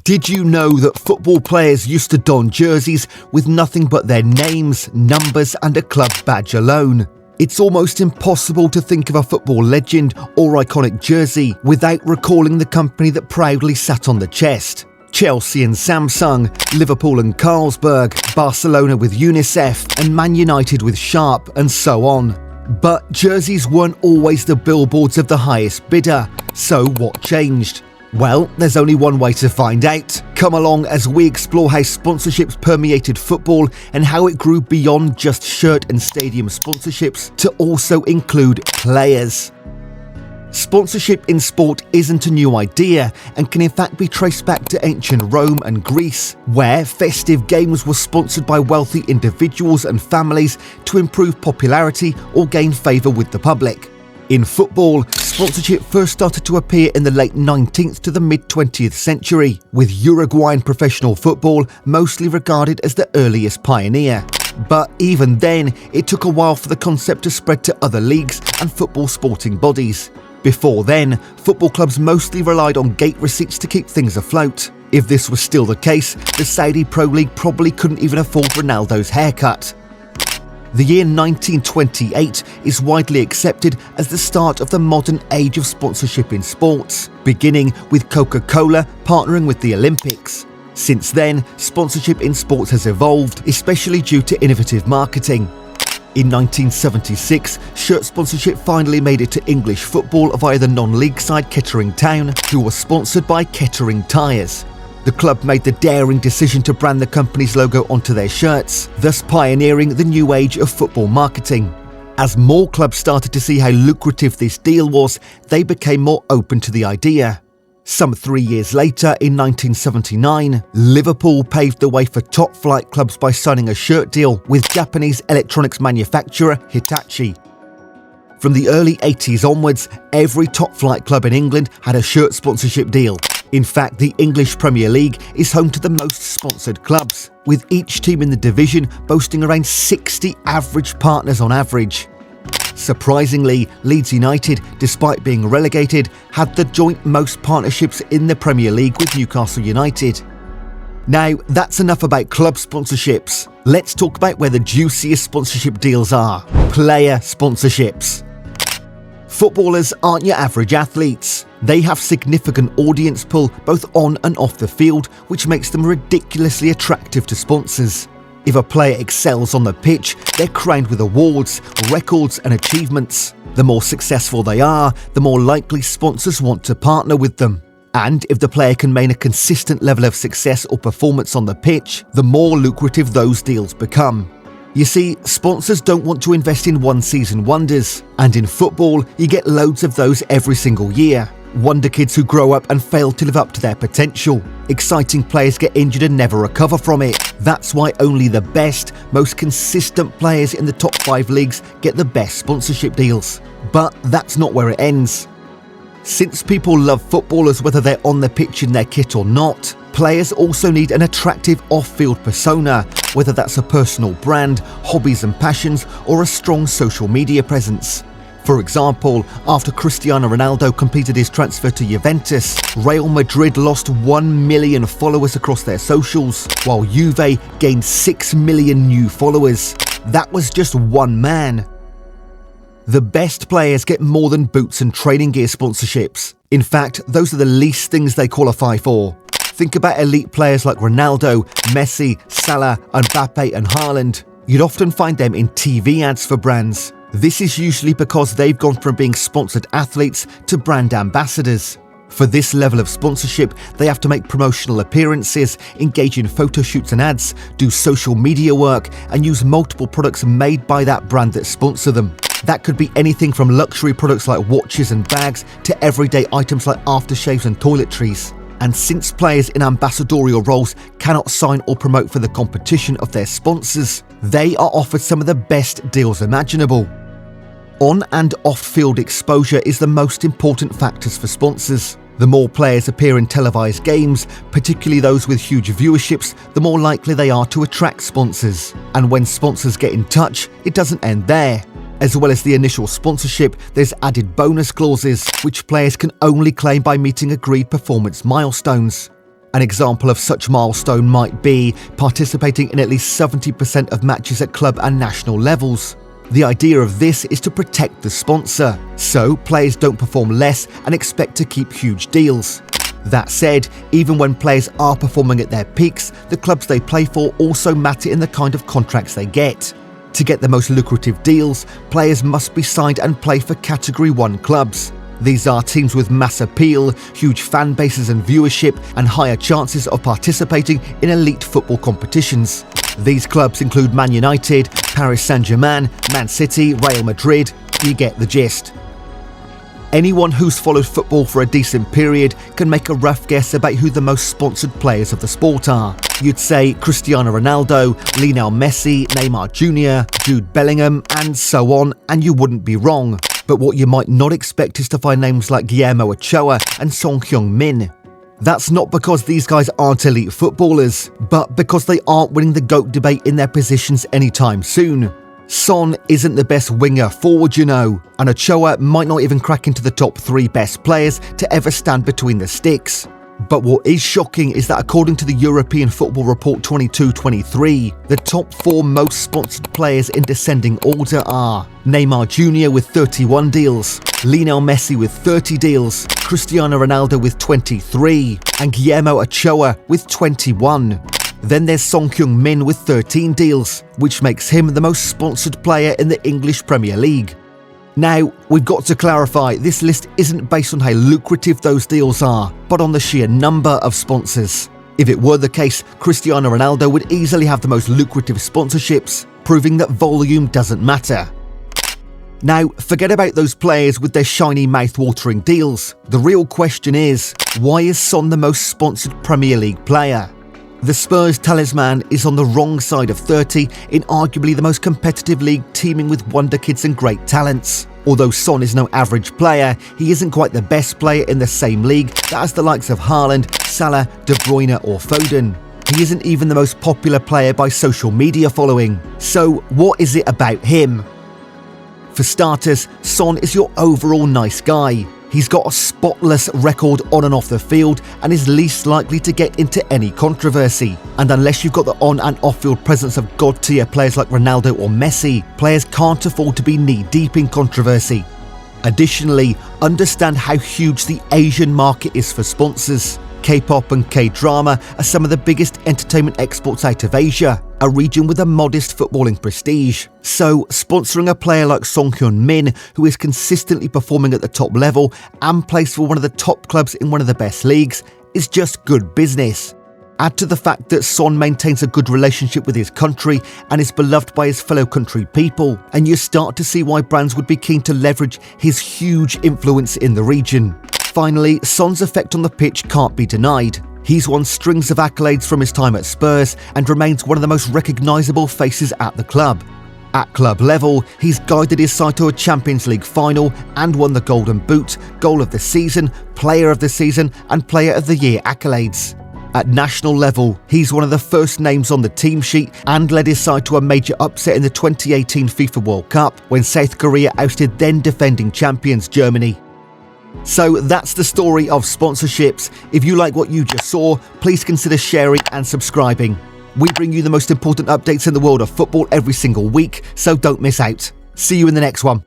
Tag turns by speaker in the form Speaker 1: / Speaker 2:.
Speaker 1: Did you know that football players used to don jerseys with nothing but their names, numbers and a club badge alone? It's almost impossible to think of a football legend or iconic jersey without recalling the company that proudly sat on the chest. Chelsea and Samsung, Liverpool and Carlsberg, Barcelona with UNICEF and Man United with Sharp, and so on. But jerseys weren't always the billboards of the highest bidder, so what changed? Well, there's only one way to find out. Come along as we explore how sponsorships permeated football and how it grew beyond just shirt and stadium sponsorships to also include players. Sponsorship in sport isn't a new idea and can in fact be traced back to ancient Rome and Greece, where festive games were sponsored by wealthy individuals and families to improve popularity or gain favour with the public. In football, sponsorship first started to appear in the late 19th to the mid-20th century, with Uruguayan professional football mostly regarded as the earliest pioneer. But even then, it took a while for the concept to spread to other leagues and football sporting bodies. Before then, football clubs mostly relied on gate receipts to keep things afloat. If this was still the case, the Saudi Pro League probably couldn't even afford Ronaldo's haircut. The year 1928 is widely accepted as the start of the modern age of sponsorship in sports, beginning with Coca-Cola partnering with the Olympics. Since then, sponsorship in sports has evolved, especially due to innovative marketing. In 1976, shirt sponsorship finally made it to English football via the non-league side Kettering Town, who was sponsored by Kettering Tyres. The club made the daring decision to brand the company's logo onto their shirts, thus pioneering the new age of football marketing. As more clubs started to see how lucrative this deal was, they became more open to the idea. Some 3 years later, in 1979, Liverpool paved the way for top-flight clubs by signing a shirt deal with Japanese electronics manufacturer Hitachi. From the early 80s onwards, every top-flight club in England had a shirt sponsorship deal. In fact, the English Premier League is home to the most sponsored clubs, with each team in the division boasting around 60 average partners on average. Surprisingly, Leeds United, despite being relegated, had the joint most partnerships in the Premier League with Newcastle United. Now, that's enough about club sponsorships. Let's talk about where the juiciest sponsorship deals are: player sponsorships. Footballers aren't your average athletes. They have significant audience pull both on and off the field, which makes them ridiculously attractive to sponsors. If a player excels on the pitch, they're crowned with awards, records and achievements. The more successful they are, the more likely sponsors want to partner with them. And if the player can maintain a consistent level of success or performance on the pitch, the more lucrative those deals become. You see, sponsors don't want to invest in one-season wonders, and in football, you get loads of those every single year. Wonder kids who grow up and fail to live up to their potential. Exciting players get injured and never recover from it. That's why only the best, most consistent players in the top 5 leagues get the best sponsorship deals. But that's not where it ends. Since people love footballers whether they're on the pitch in their kit or not, players also need an attractive off-field persona, whether that's a personal brand, hobbies and passions, or a strong social media presence. For example, after Cristiano Ronaldo completed his transfer to Juventus, Real Madrid lost 1 million followers across their socials, while Juve gained 6 million new followers. That was just one man. The best players get more than boots and training gear sponsorships. In fact, those are the least things they qualify for. Think about elite players like Ronaldo, Messi, Salah, Mbappe and Haaland. You'd often find them in TV ads for brands. This is usually because they've gone from being sponsored athletes to brand ambassadors. For this level of sponsorship, they have to make promotional appearances, engage in photo shoots and ads, do social media work, and use multiple products made by that brand that sponsor them. That could be anything from luxury products like watches and bags to everyday items like aftershaves and toiletries. And since players in ambassadorial roles cannot sign or promote for the competition of their sponsors, they are offered some of the best deals imaginable. On and off-field exposure is the most important factors for sponsors. The more players appear in televised games, particularly those with huge viewerships, the more likely they are to attract sponsors. And when sponsors get in touch, it doesn't end there. As well as the initial sponsorship, there's added bonus clauses, which players can only claim by meeting agreed performance milestones. An example of such milestone might be participating in at least 70% of matches at club and national levels. The idea of this is to protect the sponsor, so players don't perform less and expect to keep huge deals. That said, even when players are performing at their peaks, the clubs they play for also matter in the kind of contracts they get. To get the most lucrative deals, players must be signed and play for Category 1 clubs. These are teams with mass appeal, huge fan bases and viewership, and higher chances of participating in elite football competitions. These clubs include Man United, Paris Saint-Germain, Man City, Real Madrid. You get the gist. Anyone who's followed football for a decent period can make a rough guess about who the most sponsored players of the sport are. You'd say Cristiano Ronaldo, Lionel Messi, Neymar Jr., Jude Bellingham, and so on, and you wouldn't be wrong. But what you might not expect is to find names like Guillermo Ochoa and Son Heung-min. That's not because these guys aren't elite footballers, but because they aren't winning the GOAT debate in their positions anytime soon. Son isn't the best winger forward, you know, and Ochoa might not even crack into the top 3 best players to ever stand between the sticks. But what is shocking is that according to the European Football Report 22-23, the top 4 most sponsored players in descending order are Neymar Jr. with 31 deals, Lionel Messi with 30 deals, Cristiano Ronaldo with 23, and Guillermo Ochoa with 21. Then there's Son Heung-min with 13 deals, which makes him the most sponsored player in the English Premier League. Now, we've got to clarify, this list isn't based on how lucrative those deals are, but on the sheer number of sponsors. If it were the case, Cristiano Ronaldo would easily have the most lucrative sponsorships, proving that volume doesn't matter. Now, forget about those players with their shiny mouth-watering deals. The real question is, why is Son the most sponsored Premier League player? The Spurs talisman is on the wrong side of 30 in arguably the most competitive league teeming with wonder kids and great talents. Although Son is no average player, he isn't quite the best player in the same league that has the likes of Haaland, Salah, De Bruyne or Foden. He isn't even the most popular player by social media following. So what is it about him? For starters, Son is your overall nice guy. He's got a spotless record on and off the field and is least likely to get into any controversy. And unless you've got the on and off field presence of god tier players like Ronaldo or Messi, players can't afford to be knee deep in controversy. Additionally, understand how huge the Asian market is for sponsors. K-pop and K-drama are some of the biggest entertainment exports out of Asia, a region with a modest footballing prestige. So, sponsoring a player like Son Heung-min, who is consistently performing at the top level and plays for one of the top clubs in one of the best leagues, is just good business. Add to the fact that Son maintains a good relationship with his country and is beloved by his fellow country people, and you start to see why brands would be keen to leverage his huge influence in the region. Finally, Son's effect on the pitch can't be denied. He's won strings of accolades from his time at Spurs and remains one of the most recognisable faces at the club. At club level, he's guided his side to a Champions League final and won the Golden Boot, Goal of the Season, Player of the Season and Player of the Year accolades. At national level, he's one of the first names on the team sheet and led his side to a major upset in the 2018 FIFA World Cup when South Korea ousted then defending champions Germany. So that's the story of sponsorships. If you like what you just saw, please consider sharing and subscribing. We bring you the most important updates in the world of football every single week, so don't miss out. See you in the next one.